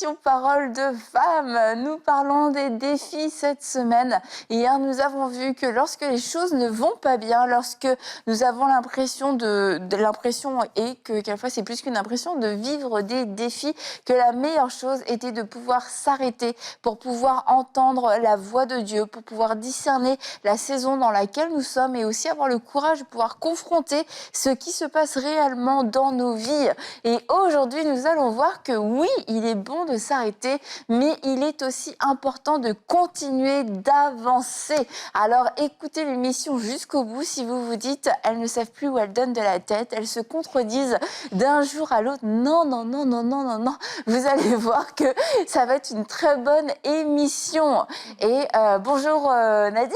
l'émission Parole de femmes. Nous parlons des défis cette semaine. Hier, nous avons vu que lorsque les choses ne vont pas bien, lorsque nous avons l'impression l'impression et que quelquefois c'est plus qu'une impression de vivre des défis, que la meilleure chose était de pouvoir s'arrêter pour pouvoir entendre la voix de Dieu, pour pouvoir discerner la saison dans laquelle nous sommes et aussi avoir le courage de pouvoir confronter ce qui se passe réellement dans nos vies. Et aujourd'hui, nous allons voir que oui, il est bon de s'arrêter, mais il est aussi important de continuer d'avancer. Alors écoutez l'émission jusqu'au bout si vous vous dites « elles ne savent plus où elles donnent de la tête, elles se contredisent d'un jour à l'autre ». Non, non, non, non, non, non, non. Vous allez voir que ça va être une très bonne émission. Et bonjour Nadine.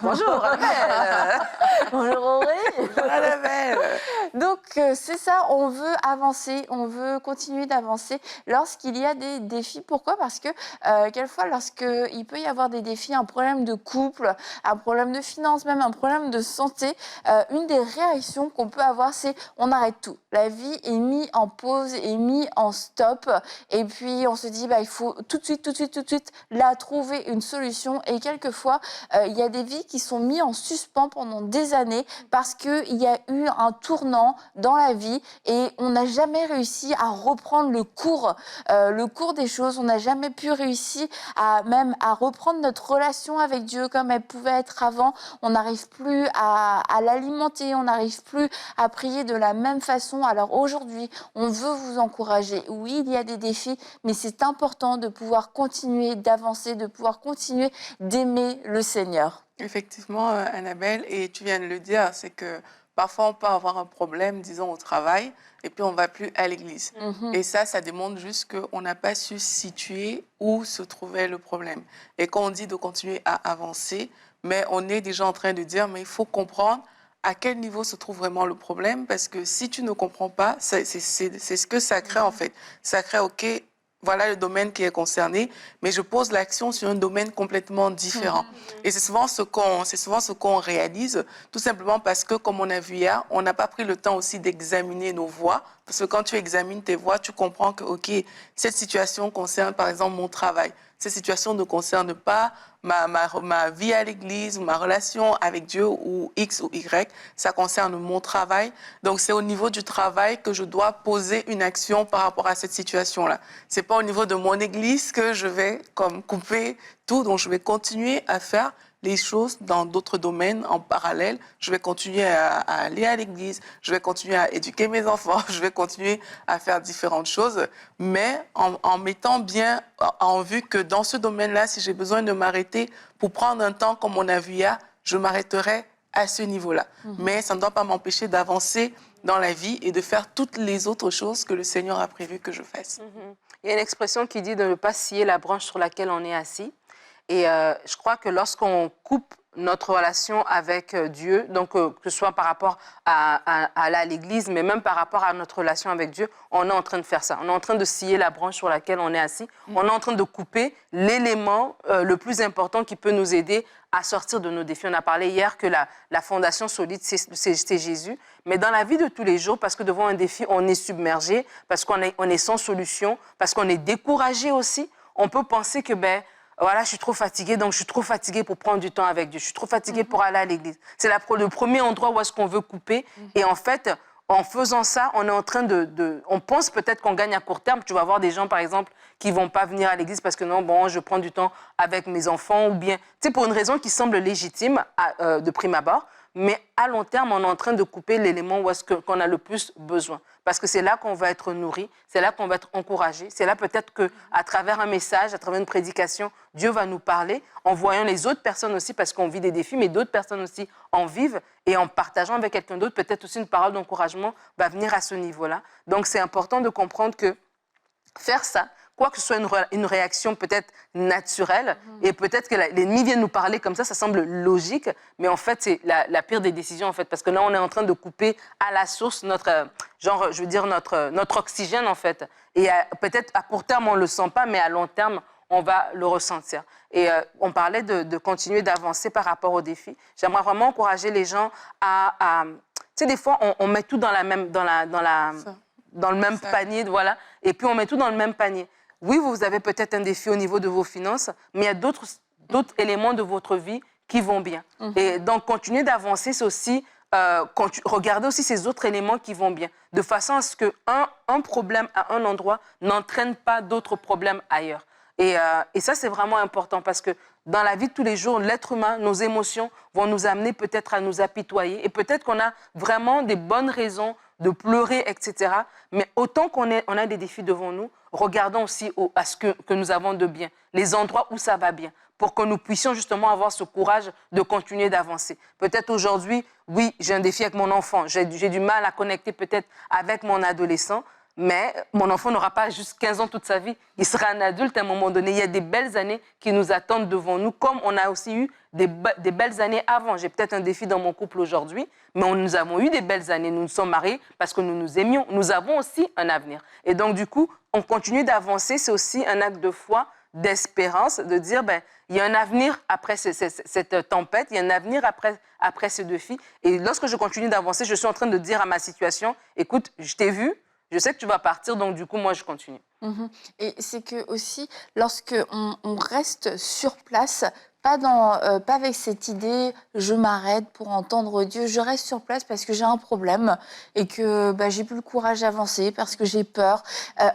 Bonjour Annabelle. Bonjour Aurélie. Annabelle. Donc c'est ça, on veut avancer, on veut continuer d'avancer lorsqu'il y a des défis. Pourquoi ? Parce que quelquefois, lorsqu'il peut y avoir des défis, un problème de couple, un problème de finances, même un problème de santé, une des réactions qu'on peut avoir, c'est on arrête tout. La vie est mise en pause, est mise en stop. Et puis on se dit, il faut tout de suite, là, trouver une solution. Et quelquefois, il y a des vies qui sont mises en suspens pendant des années parce qu'il y a eu un tournant dans la vie et on n'a jamais réussi à reprendre le cours des choses. On n'a jamais pu réussir à reprendre notre relation avec Dieu comme elle pouvait être avant. On n'arrive plus à l'alimenter, on n'arrive plus à prier de la même façon. Alors aujourd'hui, on veut vous encourager. Oui, il y a des défis, mais c'est important de pouvoir continuer d'avancer, de pouvoir continuer d'aimer le Seigneur. Effectivement, Annabelle, et tu viens de le dire, c'est que parfois on peut avoir un problème, disons, au travail, et puis on ne va plus à l'église. Et ça démontre juste qu'on n'a pas su situer où se trouvait le problème. Et quand on dit de continuer à avancer, mais on est déjà en train de dire, mais il faut comprendre à quel niveau se trouve vraiment le problème, parce que si tu ne comprends pas, c'est ce que ça crée en fait. Ça crée, OK, voilà le domaine qui est concerné, mais je pose l'action sur un domaine complètement différent. Et c'est souvent ce qu'on réalise, tout simplement parce que, comme on a vu hier, on n'a pas pris le temps aussi d'examiner nos voies. Parce que quand tu examines tes voies, tu comprends que, OK, cette situation concerne, par exemple, mon travail. Cette situation ne concerne pas ma vie à l'église, ma relation avec Dieu ou X ou Y. Ça concerne mon travail. Donc, c'est au niveau du travail que je dois poser une action par rapport à cette situation-là. C'est pas au niveau de mon église que je vais couper tout. Donc, je vais continuer à faire les choses dans d'autres domaines en parallèle. Je vais continuer à aller à l'église, je vais continuer à éduquer mes enfants, je vais continuer à faire différentes choses, mais en mettant bien en vue que dans ce domaine-là, si j'ai besoin de m'arrêter pour prendre un temps, comme on a vu hier, je m'arrêterai à ce niveau-là. Mais ça ne doit pas m'empêcher d'avancer dans la vie et de faire toutes les autres choses que le Seigneur a prévu que je fasse. Il y a une expression qui dit de ne pas scier la branche sur laquelle on est assis. Et je crois que lorsqu'on coupe notre relation avec Dieu, donc que ce soit par rapport à l'Église, mais même par rapport à notre relation avec Dieu, on est en train de faire ça. On est en train de scier la branche sur laquelle on est assis. On est en train de couper l'élément le plus important qui peut nous aider à sortir de nos défis. On a parlé hier que la fondation solide, c'est Jésus. Mais dans la vie de tous les jours, parce que devant un défi, on est submergé, parce qu'on est sans solution, parce qu'on est découragé aussi, on peut penser que, voilà, je suis trop fatiguée, donc je suis trop fatiguée pour prendre du temps avec Dieu. Je suis trop fatiguée pour aller à l'église. C'est le premier endroit où est-ce qu'on veut couper. Et en fait, en faisant ça, on est en train on pense peut-être qu'on gagne à court terme. Tu vas voir des gens, par exemple, qui vont pas venir à l'église parce que non, bon, je prends du temps avec mes enfants ou bien, tu sais, pour une raison qui semble légitime de prime abord. Mais à long terme, on est en train de couper l'élément où est-ce qu'on a le plus besoin. Parce que c'est là qu'on va être nourri, c'est là qu'on va être encouragé. C'est là peut-être qu'à travers un message, à travers une prédication, Dieu va nous parler en voyant les autres personnes aussi, parce qu'on vit des défis, mais d'autres personnes aussi en vivent. Et en partageant avec quelqu'un d'autre, peut-être aussi une parole d'encouragement va venir à ce niveau-là. Donc c'est important de comprendre que faire ça, quoi que ce soit une réaction peut-être naturelle, et peut-être que l'ennemi vient nous parler comme ça semble logique, mais en fait, c'est la pire des décisions, en fait, parce que là, on est en train de couper à la source notre oxygène, en fait. Et peut-être à court terme, on ne le sent pas, mais à long terme, on va le ressentir. Et on parlait de continuer d'avancer par rapport aux défis. J'aimerais vraiment encourager les gens à tu sais, des fois, on met tout dans le même panier, voilà, et puis on met tout dans le même panier. oui, vous avez peut-être un défi au niveau de vos finances, mais il y a d'autres éléments de votre vie qui vont bien. Et donc, continuer d'avancer, c'est aussi regarder aussi ces autres éléments qui vont bien, de façon à ce qu'un problème à un endroit n'entraîne pas d'autres problèmes ailleurs. Et ça, c'est vraiment important parce que dans la vie de tous les jours, l'être humain, nos émotions vont nous amener peut-être à nous apitoyer et peut-être qu'on a vraiment des bonnes raisons de pleurer, etc. Mais autant qu'on a des défis devant nous, regardons aussi à ce que nous avons de bien, les endroits où ça va bien, pour que nous puissions justement avoir ce courage de continuer d'avancer. Peut-être aujourd'hui, oui, j'ai un défi avec mon enfant, j'ai du mal à connecter peut-être avec mon adolescent, mais mon enfant n'aura pas juste 15 ans toute sa vie. Il sera un adulte à un moment donné. Il y a des belles années qui nous attendent devant nous, comme on a aussi eu des belles années avant. J'ai peut-être un défi dans mon couple aujourd'hui, mais nous avons eu des belles années. Nous nous sommes mariés parce que nous nous aimions. Nous avons aussi un avenir. Et donc, du coup, on continue d'avancer. C'est aussi un acte de foi, d'espérance, de dire, il y a un avenir après cette tempête, il y a un avenir après ce défi. Et lorsque je continue d'avancer, je suis en train de dire à ma situation, écoute, je t'ai vu, je sais que tu vas partir, donc du coup, moi, je continue. Et c'est que aussi, lorsque on reste sur place, pas avec cette idée, je m'arrête pour entendre Dieu, je reste sur place parce que j'ai un problème et que j'ai plus le courage d'avancer parce que j'ai peur.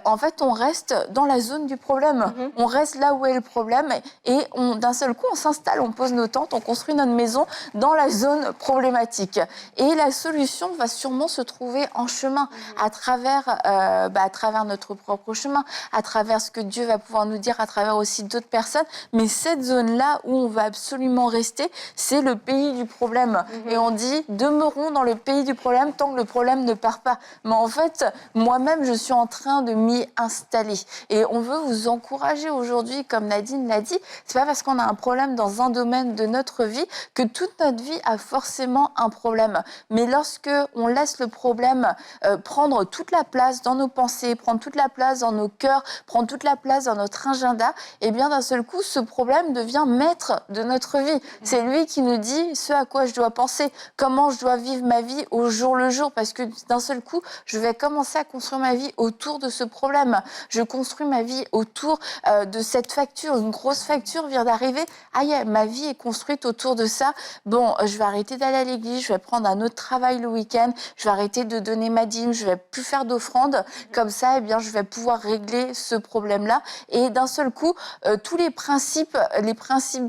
En fait, on reste dans la zone du problème. On reste là où est le problème et d'un seul coup, on s'installe, on pose nos tentes, on construit notre maison dans la zone problématique. Et la solution va sûrement se trouver en chemin, à travers notre propre chemin, à travers ce que Dieu va pouvoir nous dire, à travers aussi d'autres personnes. Mais cette zone-là où on va absolument rester, c'est le pays du problème. Et on dit, demeurons dans le pays du problème tant que le problème ne part pas. Mais en fait, moi-même, je suis en train de m'y installer. Et on veut vous encourager aujourd'hui, comme Nadine l'a dit, c'est pas parce qu'on a un problème dans un domaine de notre vie que toute notre vie a forcément un problème. Mais lorsque on laisse le problème prendre toute la place dans nos pensées, prendre toute la place dans nos cœurs, prendre toute la place dans notre agenda, et bien d'un seul coup, ce problème devient maître de notre vie. C'est lui qui nous dit ce à quoi je dois penser, comment je dois vivre ma vie au jour le jour, parce que d'un seul coup, je vais commencer à construire ma vie autour de ce problème. Je construis ma vie autour de cette facture. Une grosse facture vient d'arriver. Aïe, ma vie est construite autour de ça. Bon, je vais arrêter d'aller à l'église, je vais prendre un autre travail le week-end, je vais arrêter de donner ma dîme, je vais plus faire d'offrandes. Comme ça, eh bien, je vais pouvoir régler ce problème-là. Et d'un seul coup, tous les principes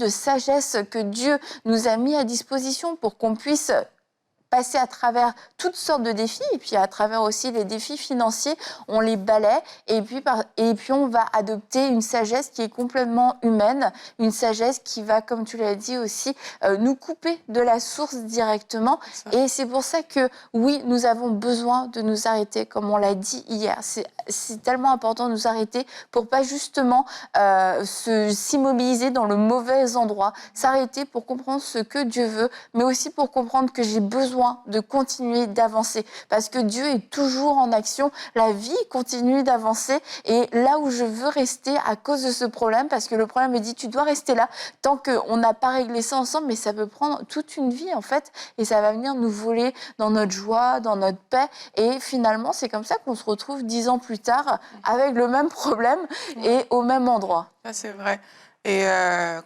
de sagesse que Dieu nous a mis à disposition pour qu'on puisse passer à travers toutes sortes de défis, et puis à travers aussi les défis financiers, on les balaie, et puis on va adopter une sagesse qui est complètement humaine, une sagesse qui va, comme tu l'as dit aussi, nous couper de la source directement. Et c'est pour ça que, oui, nous avons besoin de nous arrêter, comme on l'a dit hier. C'est tellement important de nous arrêter pour pas justement s'immobiliser dans le mauvais endroit, s'arrêter pour comprendre ce que Dieu veut, mais aussi pour comprendre que j'ai besoin de continuer d'avancer parce que Dieu est toujours en action, la vie continue d'avancer et là où je veux rester à cause de ce problème, parce que le problème me dit tu dois rester là tant qu'on n'a pas réglé ça ensemble, mais ça peut prendre toute une vie en fait et ça va venir nous voler dans notre joie, dans notre paix et finalement c'est comme ça qu'on se retrouve 10 ans plus tard avec le même problème et au même endroit. Ça c'est vrai. Et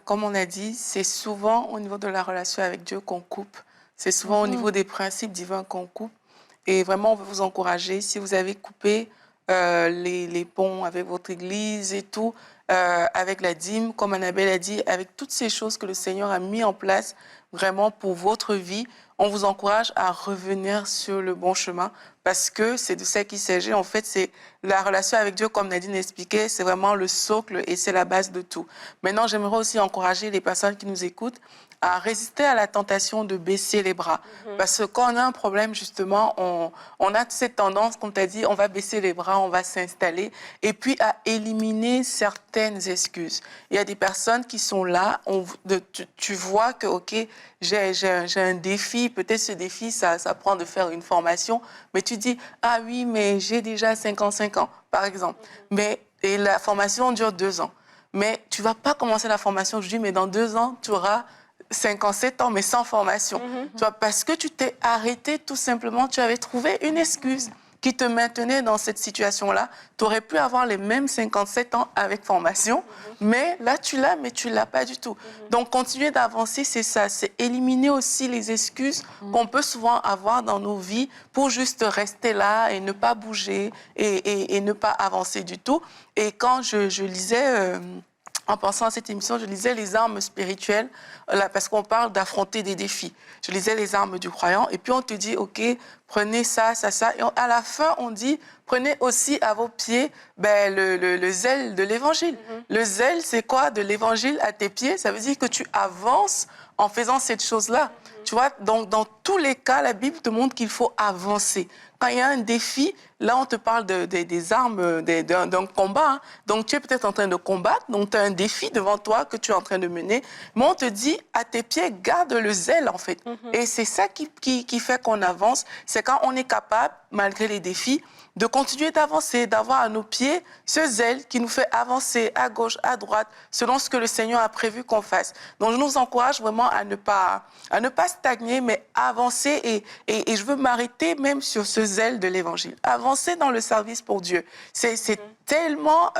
comme on a dit, c'est souvent au niveau de la relation avec Dieu qu'on coupe. C'est souvent au niveau des principes divins qu'on coupe. Et vraiment, on veut vous encourager. Si vous avez coupé les ponts avec votre église et tout, avec la dîme, comme Annabelle a dit, avec toutes ces choses que le Seigneur a mis en place vraiment pour votre vie, on vous encourage à revenir sur le bon chemin parce que c'est de ça qu'il s'agit. En fait, c'est la relation avec Dieu, comme Nadine expliquait, c'est vraiment le socle et c'est la base de tout. Maintenant, j'aimerais aussi encourager les personnes qui nous écoutent à résister à la tentation de baisser les bras. Parce que quand on a un problème, justement, on a cette tendance, comme tu as dit, on va baisser les bras, on va s'installer, et puis à éliminer certaines excuses. Il y a des personnes qui sont là, tu vois que, OK, j'ai un défi, peut-être ce défi, ça prend de faire une formation, mais tu dis, ah oui, mais j'ai déjà 55 ans, par exemple. Et la formation dure 2 ans. Mais tu ne vas pas commencer la formation aujourd'hui, mais dans 2 ans, tu auras 57 ans, mais sans formation. Tu vois, parce que tu t'es arrêté tout simplement, tu avais trouvé une excuse qui te maintenait dans cette situation-là. Tu aurais pu avoir les mêmes 57 ans avec formation, mais là, tu l'as, mais tu ne l'as pas du tout. Donc, continuer d'avancer, c'est ça. C'est éliminer aussi les excuses qu'on peut souvent avoir dans nos vies pour juste rester là et ne pas bouger et ne pas avancer du tout. Et quand je lisais... en pensant à cette émission, je lisais les armes spirituelles, là, parce qu'on parle d'affronter des défis. Je lisais les armes du croyant, et puis on te dit, OK, prenez ça, ça, ça. Et à la fin, on dit, prenez aussi à vos pieds le zèle de l'Évangile. Le zèle, c'est quoi de l'Évangile à tes pieds? Ça veut dire que tu avances en faisant cette chose-là. Tu vois, donc dans tous les cas, la Bible te montre qu'il faut avancer. Quand il y a un défi, là, on te parle des armes, d'un combat. Hein. Donc, tu es peut-être en train de combattre, donc tu as un défi devant toi que tu es en train de mener. Mais on te dit, à tes pieds, garde le zèle, en fait. Et c'est ça qui fait qu'on avance. C'est quand on est capable, malgré les défis, de continuer d'avancer, d'avoir à nos pieds ce zèle qui nous fait avancer à gauche, à droite, selon ce que le Seigneur a prévu qu'on fasse. Donc, je nous encourage vraiment à ne pas stagner, mais avancer. Et je veux m'arrêter même sur ce zèle de l'Évangile. Avancer dans le service pour Dieu. C'est tellement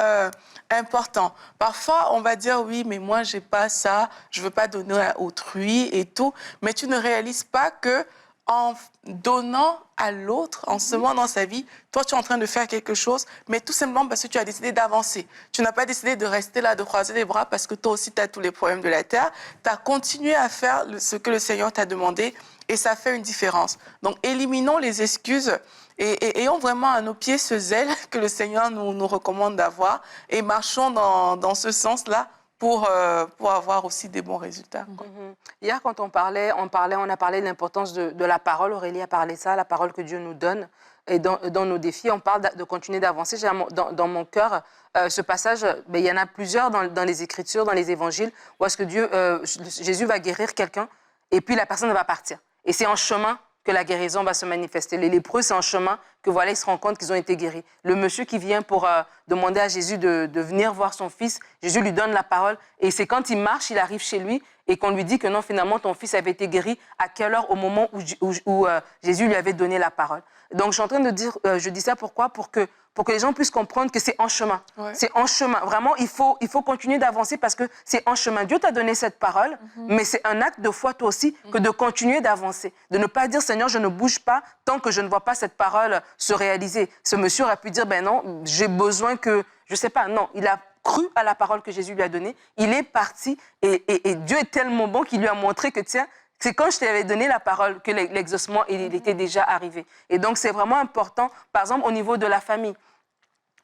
important. Parfois, on va dire, oui, mais moi, j'ai pas ça, je veux pas donner à autrui et tout. Mais tu ne réalises pas que en donnant à l'autre, en semant dans sa vie, toi, tu es en train de faire quelque chose, mais tout simplement parce que tu as décidé d'avancer. Tu n'as pas décidé de rester là, de croiser les bras, parce que toi aussi, tu as tous les problèmes de la terre. Tu as continué à faire ce que le Seigneur t'a demandé, et ça fait une différence. Donc, éliminons les excuses et ayons vraiment à nos pieds ce zèle que le Seigneur nous recommande d'avoir, et marchons dans ce sens-là, pour avoir aussi des bons résultats. Hier, quand on a parlé de l'importance de la parole. Aurélie a parlé de ça, la parole que Dieu nous donne. Et dans nos défis, on parle de continuer d'avancer. J'ai dans mon cœur ce passage, il y en a plusieurs dans les Écritures, dans les Évangiles, où est-ce que Jésus va guérir quelqu'un et puis la personne va partir. Et c'est en chemin que la guérison va se manifester. Les lépreux, c'est en chemin que voilà, ils se rendent compte qu'ils ont été guéris. Le monsieur qui vient pour demander à Jésus de venir voir son fils, Jésus lui donne la parole. Et c'est quand il marche, il arrive chez lui et qu'on lui dit que non, finalement, ton fils avait été guéri. À quelle heure? Au moment où Jésus lui avait donné la parole. Donc, je suis en train de dire, je dis ça pourquoi? Pour que les gens puissent comprendre que c'est en chemin. Ouais. C'est en chemin. Vraiment, il faut continuer d'avancer parce que c'est en chemin. Dieu t'a donné cette parole, mais c'est un acte de foi, toi aussi, que de continuer d'avancer. De ne pas dire, Seigneur, je ne bouge pas tant que je ne vois pas cette parole se réaliser. Ce monsieur aurait pu dire, ben non, j'ai besoin que, je sais pas, non, il a cru à la parole que Jésus lui a donnée. Il est parti et Dieu est tellement bon qu'il lui a montré que, tiens, c'est quand je t'avais donné la parole que l'exaucement, il était déjà arrivé. Et donc, c'est vraiment important, par exemple, au niveau de la famille,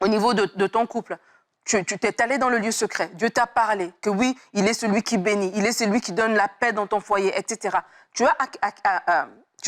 au niveau de ton couple. Tu t'es allé dans le lieu secret. Dieu t'a parlé que oui, il est celui qui bénit, il est celui qui donne la paix dans ton foyer, etc. Tu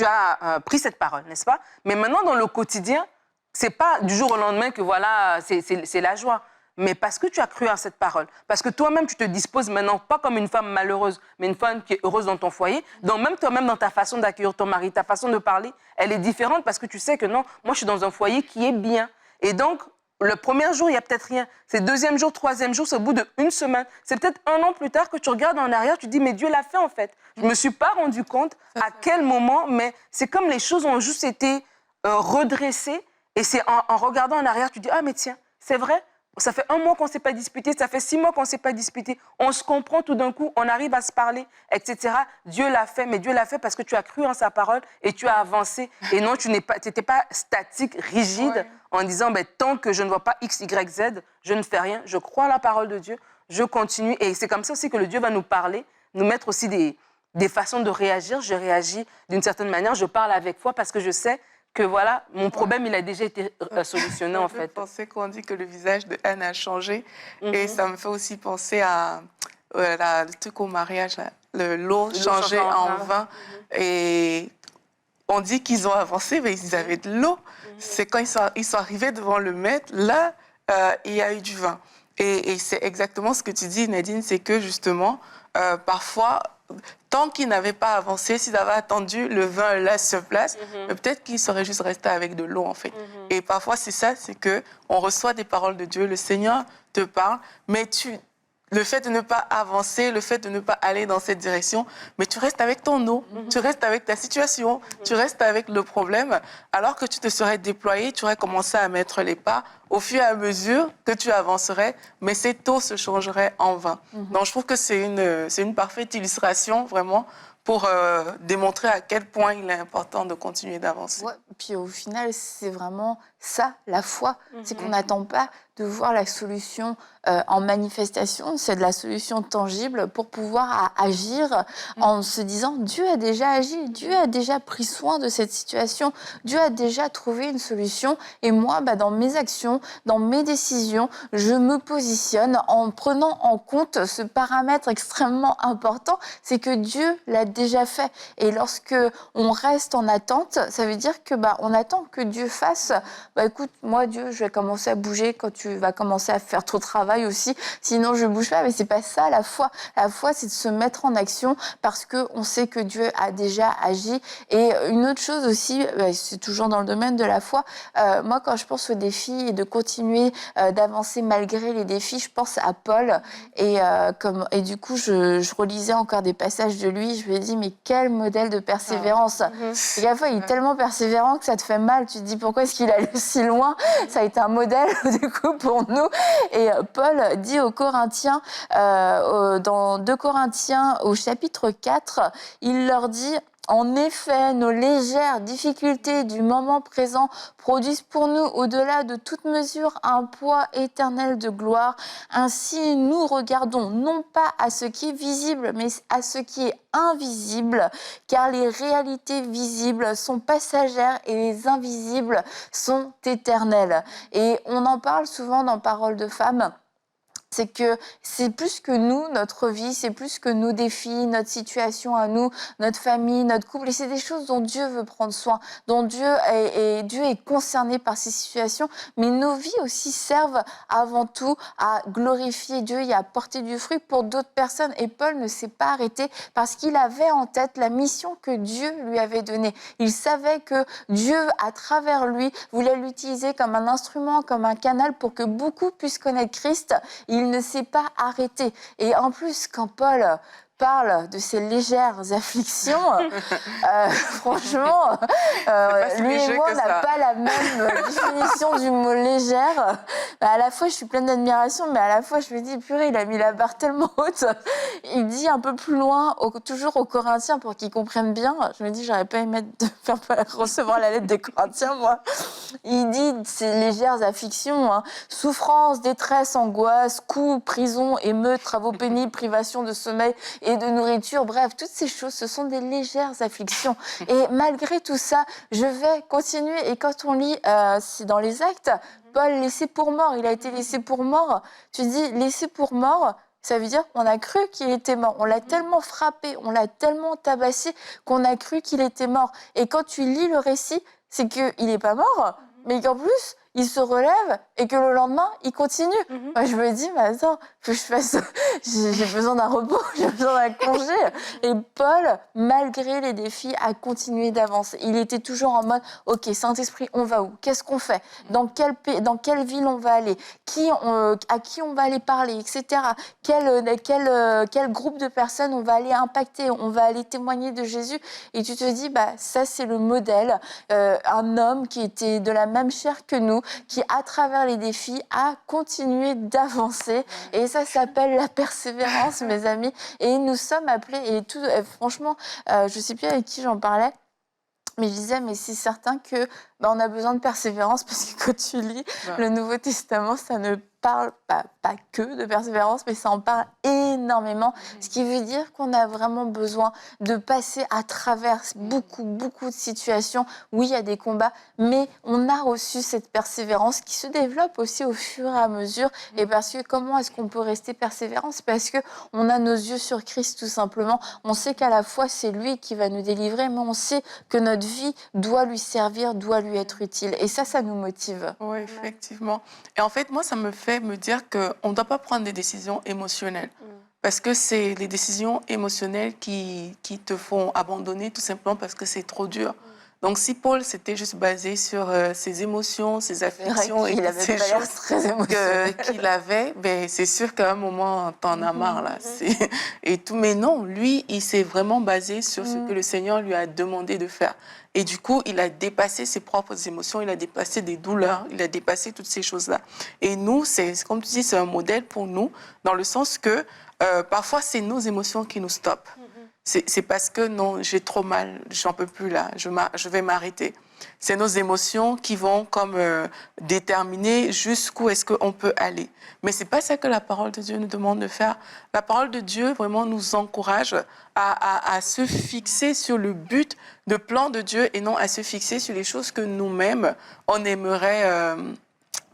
as pris cette parole, n'est-ce pas? Mais maintenant, dans le quotidien, c'est pas du jour au lendemain que voilà, c'est la joie. Mais parce que tu as cru à cette parole, parce que toi-même, tu te disposes maintenant, pas comme une femme malheureuse, mais une femme qui est heureuse dans ton foyer. Donc même toi-même, dans ta façon d'accueillir ton mari, ta façon de parler, elle est différente parce que tu sais que non, moi, je suis dans un foyer qui est bien. Et donc, le premier jour, il n'y a peut-être rien. C'est le deuxième jour, troisième jour, c'est au bout d'une semaine. C'est peut-être 1 an plus tard que tu regardes en arrière, tu te dis, mais Dieu l'a fait en fait. Je ne me suis pas rendu compte à quel moment, mais c'est comme les choses ont juste été redressées. Et c'est en regardant en arrière, tu te dis, ah mais tiens, c'est vrai. Ça fait 1 mois qu'on ne s'est pas disputé, ça fait 6 mois qu'on ne s'est pas disputé. On se comprend tout d'un coup, on arrive à se parler, etc. Dieu l'a fait, mais Dieu l'a fait parce que tu as cru en sa parole et tu as avancé. Et non, tu n'étais pas statique, rigide, en disant tant que je ne vois pas X, Y, Z, je ne fais rien. Je crois en la parole de Dieu, je continue. Et c'est comme ça aussi que le Dieu va nous parler, nous mettre aussi des façons de réagir. Je réagis d'une certaine manière, je parle avec foi parce que je sais que voilà, mon problème, il a déjà été solutionné en fait. Je pensais qu'on dit que le visage de Anne a changé. Et ça me fait aussi penser à le truc au mariage, l'eau changée en vin. Et on dit qu'ils ont avancé, mais ils avaient de l'eau. C'est quand ils sont arrivés devant le maître, là, il y a eu du vin. Et c'est exactement ce que tu dis, Nadine, c'est que justement, parfois, tant qu'ils n'avaient pas avancé, s'ils avaient attendu le vin là sur place, peut-être qu'ils seraient juste restés avec de l'eau en fait. Et parfois c'est ça, c'est que on reçoit des paroles de Dieu, le Seigneur te parle, mais tu le fait de ne pas avancer, le fait de ne pas aller dans cette direction, mais tu restes avec ton eau, tu restes avec ta situation, tu restes avec le problème, alors que tu te serais déployé, tu aurais commencé à mettre les pas au fur et à mesure que tu avancerais, mais cette eau se changerait en vin. Donc je trouve que c'est une parfaite illustration, vraiment, pour démontrer à quel point il est important de continuer d'avancer. Ouais, puis au final, c'est vraiment ça, la foi. C'est qu'on n'attend pas de voir la solution en manifestation, c'est de la solution tangible pour pouvoir agir en se disant Dieu a déjà agi, Dieu a déjà pris soin de cette situation, Dieu a déjà trouvé une solution et moi, dans mes actions, dans mes décisions, je me positionne en prenant en compte ce paramètre extrêmement important, c'est que Dieu l'a déjà fait. Et lorsque on reste en attente, ça veut dire que on attend que Dieu fasse. Écoute, moi Dieu, je vais commencer à bouger quand tu vas commencer à faire ton travail aussi. Sinon, je bouge pas. Mais c'est pas ça la foi. La foi, c'est de se mettre en action parce que on sait que Dieu a déjà agi. Et une autre chose aussi, c'est toujours dans le domaine de la foi. Moi, quand je pense aux défis et de continuer d'avancer malgré les défis, je pense à Paul. Et du coup, je relisais encore des passages de lui. Je lui ai dit, mais quel modèle de persévérance. Et à la fois, il est tellement persévérant que ça te fait mal. Tu te dis, pourquoi est-ce qu'il allait si loin? Ça a été un modèle, du coup, pour nous. Et Paul dit aux Corinthiens, dans 2 Corinthiens, au chapitre 4, il leur dit... En effet, nos légères difficultés du moment présent produisent pour nous, au-delà de toute mesure, un poids éternel de gloire. Ainsi, nous regardons non pas à ce qui est visible, mais à ce qui est invisible, car les réalités visibles sont passagères et les invisibles sont éternelles. Et on en parle souvent dans Paroles de femmes. C'est que c'est plus que nous, notre vie, c'est plus que nos défis, notre situation à nous, notre famille, notre couple. Et c'est des choses dont Dieu veut prendre soin, dont Dieu est concerné par ces situations. Mais nos vies aussi servent avant tout à glorifier Dieu et à porter du fruit pour d'autres personnes. Et Paul ne s'est pas arrêté parce qu'il avait en tête la mission que Dieu lui avait donnée. Il savait que Dieu, à travers lui, voulait l'utiliser comme un instrument, comme un canal pour que beaucoup puissent connaître Christ. Il ne s'est pas arrêté. Et en plus, quand Paul parle de ces légères afflictions, franchement, lui et moi, on n'a pas la même définition du mot légère. À la fois, je suis pleine d'admiration, mais à la fois, je me dis, purée, il a mis la barre tellement haute. Il dit un peu plus loin, toujours aux Corinthiens, pour qu'ils comprennent bien. Je me dis, j'aurais pas aimé recevoir la lettre des Corinthiens, moi. Il dit ces légères afflictions, souffrance, détresse, angoisse, coups, prison, émeutes, travaux pénibles, privation de sommeil et de nourriture, bref, toutes ces choses, ce sont des légères afflictions. Et malgré tout ça, je vais continuer. Et quand on lit, c'est dans les Actes, Paul laissé pour mort, il a été laissé pour mort. Tu dis, laissé pour mort, ça veut dire qu'on a cru qu'il était mort. On l'a tellement frappé, on l'a tellement tabassé qu'on a cru qu'il était mort. Et quand tu lis le récit, c'est qu'il n'est pas mort, mais qu'en plus, il se relève et que le lendemain, il continue. Moi, je me dis, mais attends, faut que je fasse... j'ai besoin d'un repos, j'ai besoin d'un congé. Et Paul, malgré les défis, a continué d'avancer. Il était toujours en mode, OK, Saint-Esprit, on va où? Qu'est-ce qu'on fait? Dans quelle ville on va aller? À qui on va aller parler, etc. Quel groupe de personnes on va aller impacter? On va aller témoigner de Jésus. Et tu te dis, ça, c'est le modèle. Un homme qui était de la même chair que nous, qui, à travers les défis, a continué d'avancer. Et ça s'appelle la persévérance, mes amis. Et nous sommes appelés, franchement, je ne sais plus avec qui j'en parlais, mais je disais, mais c'est certain que on a besoin de persévérance parce que quand tu lis le Nouveau Testament, ça ne parle pas que de persévérance, mais ça en parle énormément. Ce qui veut dire qu'on a vraiment besoin de passer à travers beaucoup de situations. Oui, il y a des combats, mais on a reçu cette persévérance qui se développe aussi au fur et à mesure. Et parce que comment est-ce qu'on peut rester persévérant? C'est parce qu'on a nos yeux sur Christ, tout simplement. On sait qu'à la fois, c'est lui qui va nous délivrer, mais on sait que notre vie doit lui servir, doit lui être utile. Et ça nous motive. Oui, effectivement. Et en fait, moi, ça me fait me dire qu'on ne doit pas prendre des décisions émotionnelles. Parce que c'est les décisions émotionnelles qui te font abandonner tout simplement parce que c'est trop dur. Donc, si Paul s'était juste basé sur ses émotions, ses affections et avait ces pas l'air choses très émotionnel. qu'il avait, ben, c'est sûr qu'à un moment, t'en as marre, là. Et tout. Mais non, lui, il s'est vraiment basé sur ce que le Seigneur lui a demandé de faire. Et du coup, il a dépassé ses propres émotions, il a dépassé des douleurs, il a dépassé toutes ces choses-là. Et nous, c'est comme tu dis, c'est un modèle pour nous, dans le sens que parfois, c'est nos émotions qui nous stoppent. C'est parce que non, j'ai trop mal, j'en peux plus là, je vais m'arrêter. C'est nos émotions qui vont comme déterminer jusqu'où est-ce qu'on peut aller. Mais c'est pas ça que la parole de Dieu nous demande de faire. La parole de Dieu vraiment nous encourage à se fixer sur le but, le plan de Dieu, et non à se fixer sur les choses que nous-mêmes, on aimerait...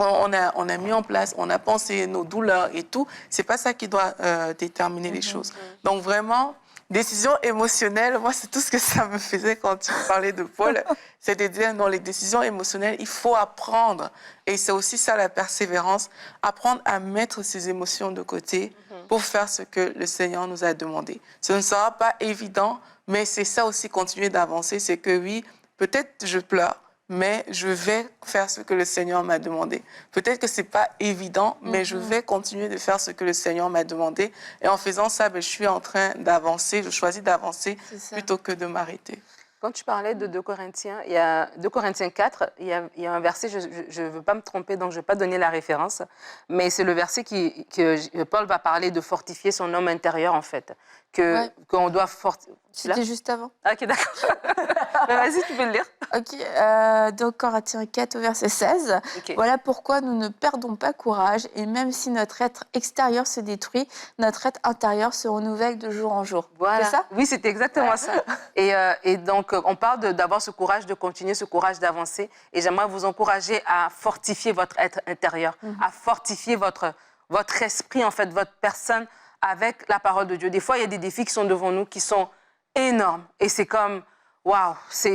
on a mis en place, on a pensé nos douleurs et tout. C'est pas ça qui doit déterminer les choses. Donc vraiment, décision émotionnelle, moi, c'est tout ce que ça me faisait quand tu parlais de Paul. C'est de dire, non, les décisions émotionnelles, il faut apprendre. Et c'est aussi ça, la persévérance. Apprendre à mettre ses émotions de côté pour faire ce que le Seigneur nous a demandé. Ce ne sera pas évident, mais c'est ça aussi, continuer d'avancer. C'est que oui, peut-être je pleure, mais je vais faire ce que le Seigneur m'a demandé. Peut-être que ce n'est pas évident, mais je vais continuer de faire ce que le Seigneur m'a demandé. Et en faisant ça, ben, je suis en train d'avancer, je choisis d'avancer plutôt que de m'arrêter. Quand tu parlais de 2 Corinthiens, il y a 2 Corinthiens 4, il y a un verset, je ne veux pas me tromper, donc je ne vais pas donner la référence, mais c'est le verset que Paul va parler de fortifier son homme intérieur, en fait. Qu'on doit fortifier. C'était juste avant. Ah, ok, d'accord. Vas-y, tu peux le lire. Ok, donc Corinthiens 4 au verset 16. Okay. Voilà pourquoi nous ne perdons pas courage, et même si notre être extérieur se détruit, notre être intérieur se renouvelle de jour en jour. Voilà. C'est ça? Oui, c'était exactement ça. Et donc, on parle d'avoir ce courage de continuer, ce courage d'avancer. Et j'aimerais vous encourager à fortifier votre être intérieur, à fortifier votre esprit, en fait, votre personne avec la parole de Dieu. Des fois, il y a des défis qui sont devant nous, qui sont énormes. Et c'est comme, waouh, ça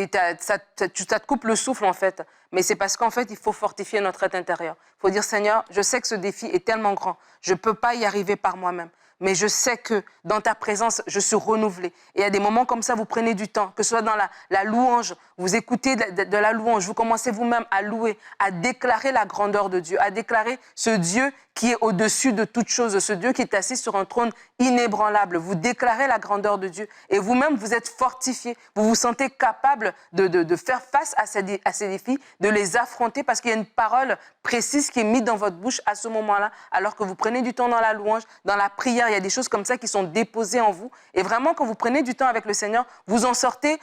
te coupe le souffle, en fait. Mais c'est parce qu'en fait, il faut fortifier notre être intérieur. Il faut dire, Seigneur, je sais que ce défi est tellement grand. Je ne peux pas y arriver par moi-même. Mais je sais que dans ta présence, je suis renouvelée. Et il y a des moments comme ça, vous prenez du temps, que ce soit dans la louange, vous écoutez de la louange, vous commencez vous-même à louer, à déclarer la grandeur de Dieu, à déclarer ce Dieu qui est au-dessus de toute chose, ce Dieu qui est assis sur un trône inébranlable. Vous déclarez la grandeur de Dieu et vous-même, vous êtes fortifié. Vous vous sentez capable de faire face à ces défis, de les affronter parce qu'il y a une parole précise qui est mise dans votre bouche à ce moment-là, alors que vous prenez du temps dans la louange, dans la prière. Il y a des choses comme ça qui sont déposées en vous. Et vraiment, quand vous prenez du temps avec le Seigneur, vous en sortez,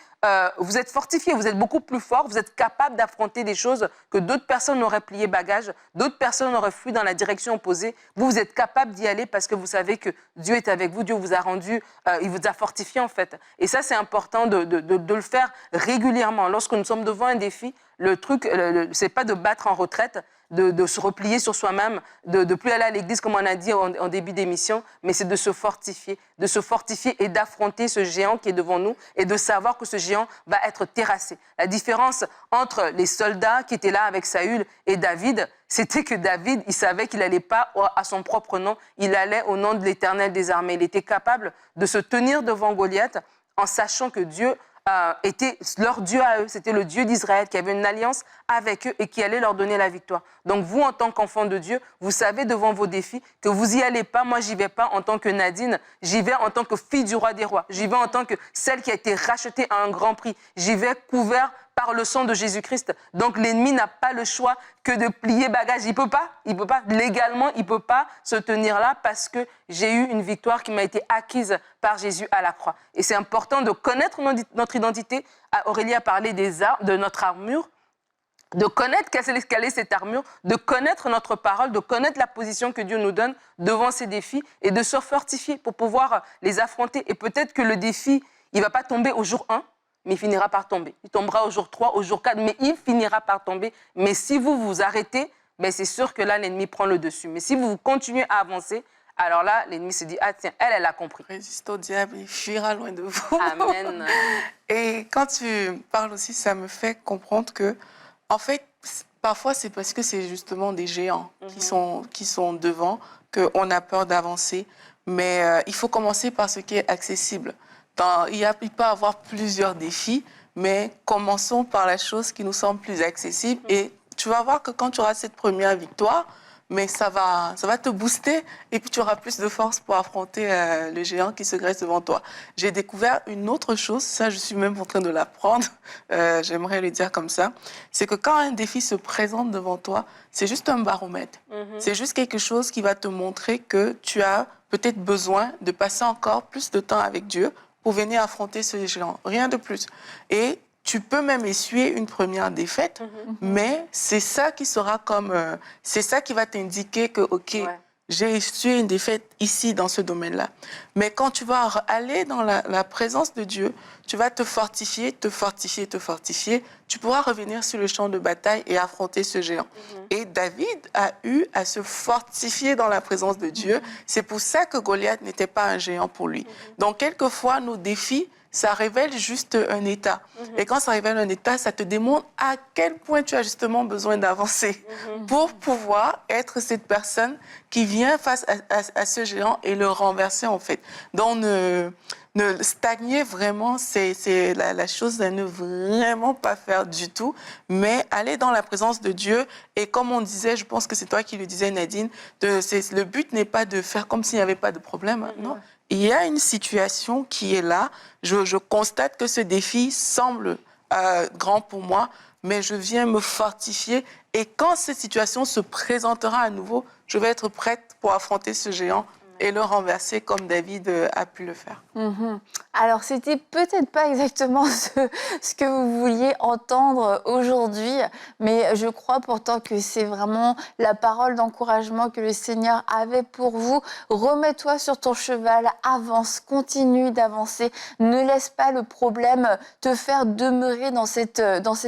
vous êtes fortifié, vous êtes beaucoup plus fort, vous êtes capable d'affronter des choses que d'autres personnes auraient plié bagage, d'autres personnes auraient fui dans la direction opposée. Vous êtes capable d'y aller parce que vous savez que Dieu est avec vous, Dieu vous a rendu, il vous a fortifié en fait. Et ça, c'est important de le faire régulièrement. Lorsque nous sommes devant un défi, le truc, c'est pas de battre en retraite, de se replier sur soi-même, de plus aller à l'église comme on a dit en début d'émission, mais c'est de se fortifier et d'affronter ce géant qui est devant nous et de savoir que ce géant va être terrassé. La différence entre les soldats qui étaient là avec Saül et David, c'était que David, il savait qu'il n'allait pas à son propre nom, il allait au nom de l'Éternel des armées. Il était capable de se tenir devant Goliath en sachant que Dieu était leur Dieu à eux, c'était le Dieu d'Israël qui avait une alliance avec eux et qui allait leur donner la victoire. Donc vous, en tant qu'enfant de Dieu, vous savez devant vos défis que vous y allez pas, moi j'y vais pas en tant que Nadine, j'y vais en tant que fille du roi des rois, j'y vais en tant que celle qui a été rachetée à un grand prix, j'y vais couvert par le sang de Jésus-Christ. Donc l'ennemi n'a pas le choix que de plier bagage. Il peut pas. Légalement, il peut pas se tenir là parce que j'ai eu une victoire qui m'a été acquise par Jésus à la croix. Et c'est important de connaître notre identité. Aurélie a parlé de notre armure, de connaître quelle est cette armure, de connaître notre parole, de connaître la position que Dieu nous donne devant ces défis et de se fortifier pour pouvoir les affronter. Et peut-être que le défi, il va pas tomber au jour 1, mais il finira par tomber. Il tombera au jour 3, au jour 4, mais il finira par tomber. Mais si vous vous arrêtez, ben c'est sûr que là, l'ennemi prend le dessus. Mais si vous continuez à avancer, alors là, l'ennemi se dit, ah tiens, elle a compris. Résiste au diable, il fuira loin de vous. Amen. Et quand tu parles aussi, ça me fait comprendre que, en fait, parfois, c'est parce que c'est justement des géants qui sont devant qu'on a peur d'avancer. Mais il faut commencer par ce qui est accessible. Il peut y avoir plusieurs défis, mais commençons par la chose qui nous semble plus accessible. Et tu vas voir que quand tu auras cette première victoire, mais ça va te booster et puis tu auras plus de force pour affronter le géant qui se dresse devant toi. J'ai découvert une autre chose, ça je suis même en train de l'apprendre, j'aimerais le dire comme ça, c'est que quand un défi se présente devant toi, c'est juste un baromètre. C'est juste quelque chose qui va te montrer que tu as peut-être besoin de passer encore plus de temps avec Dieu pour venir affronter ce géant, rien de plus. Et tu peux même essuyer une première défaite, mais c'est ça qui sera comme... c'est ça qui va t'indiquer que, OK, j'ai essuyé une défaite ici, dans ce domaine-là. Mais quand tu vas aller dans la présence de Dieu, tu vas te fortifier, te fortifier, te fortifier. Tu pourras revenir sur le champ de bataille et affronter ce géant. Et David a eu à se fortifier dans la présence de Dieu. C'est pour ça que Goliath n'était pas un géant pour lui. Donc, quelquefois, nos défis, ça révèle juste un état. Et quand ça révèle un état, ça te démontre à quel point tu as justement besoin d'avancer pour pouvoir être cette personne qui vient face à ce géant et le renverser, en fait. Donc, ne stagner vraiment, c'est la chose à ne vraiment pas faire du tout, mais aller dans la présence de Dieu. Et comme on disait, je pense que c'est toi qui le disais, Nadine, le but n'est pas de faire comme s'il n'y avait pas de problème, non. Il y a une situation qui est là. Je constate que ce défi semble grand pour moi, mais je viens me fortifier. Et quand cette situation se présentera à nouveau, je vais être prête pour affronter ce géant et le renverser comme David a pu le faire. Alors, c'était peut-être pas exactement ce que vous vouliez entendre aujourd'hui, mais je crois pourtant que c'est vraiment la parole d'encouragement que le Seigneur avait pour vous. Remets-toi sur ton cheval, avance, continue d'avancer. Ne laisse pas le problème te faire demeurer dans cette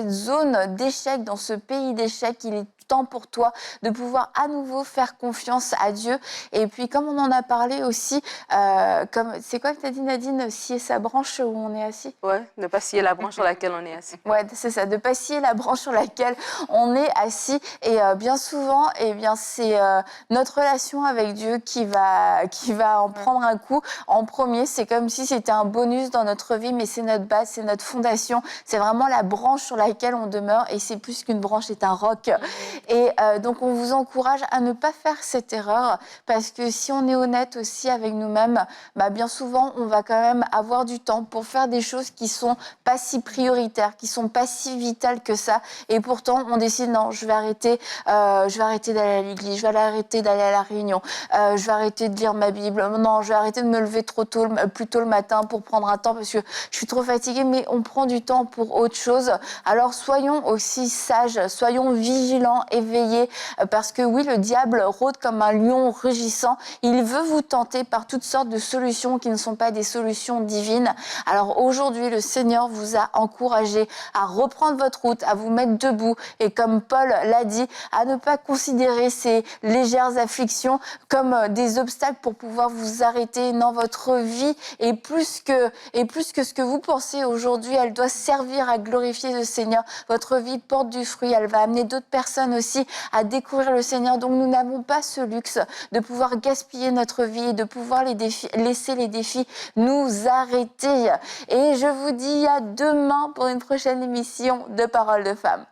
zone d'échec, dans ce pays d'échec. Il est temps pour toi de pouvoir à nouveau faire confiance à Dieu. Et puis, comme on en a parlé aussi, c'est quoi que tu as dit, Nadine, scier sa branche où on est assis? Ouais, ne pas scier la branche sur laquelle on est assis. Ouais, c'est ça, de pas scier la branche sur laquelle on est assis. Et bien souvent, c'est notre relation avec Dieu qui va en prendre un coup. En premier, c'est comme si c'était un bonus dans notre vie, mais c'est notre base, c'est notre fondation. C'est vraiment la branche sur laquelle on demeure. Et c'est plus qu'une branche, c'est un roc. Et donc, on vous encourage à ne pas faire cette erreur, parce que si on est honnête aussi avec nous-mêmes, bien souvent, on va quand même avoir du temps pour faire des choses qui sont pas si prioritaires, qui sont pas si vitales que ça. Et pourtant, on décide, non, je vais arrêter d'aller à l'église, je vais arrêter d'aller à la réunion, je vais arrêter de lire ma Bible, non, je vais arrêter de me lever plus tôt le matin pour prendre un temps parce que je suis trop fatiguée, mais on prend du temps pour autre chose. Alors, soyons aussi sages, soyons vigilants, éveillés, parce que oui, le diable rôde comme un lion rugissant. Il veut vous tenter par toutes sortes de solutions qui ne sont pas des solutions divines. Alors aujourd'hui, le Seigneur vous a encouragé à reprendre votre route, à vous mettre debout et, comme Paul l'a dit, à ne pas considérer ces légères afflictions comme des obstacles pour pouvoir vous arrêter. Non, votre vie est plus que ce que vous pensez aujourd'hui. Elle doit servir à glorifier le Seigneur. Votre vie porte du fruit. Elle va amener d'autres personnes aussi à découvrir le Seigneur. Donc nous n'avons pas ce luxe de pouvoir gaspiller notre vie et de pouvoir laisser les défis nous arrêter. Et je vous dis à demain pour une prochaine émission de Paroles de Femmes.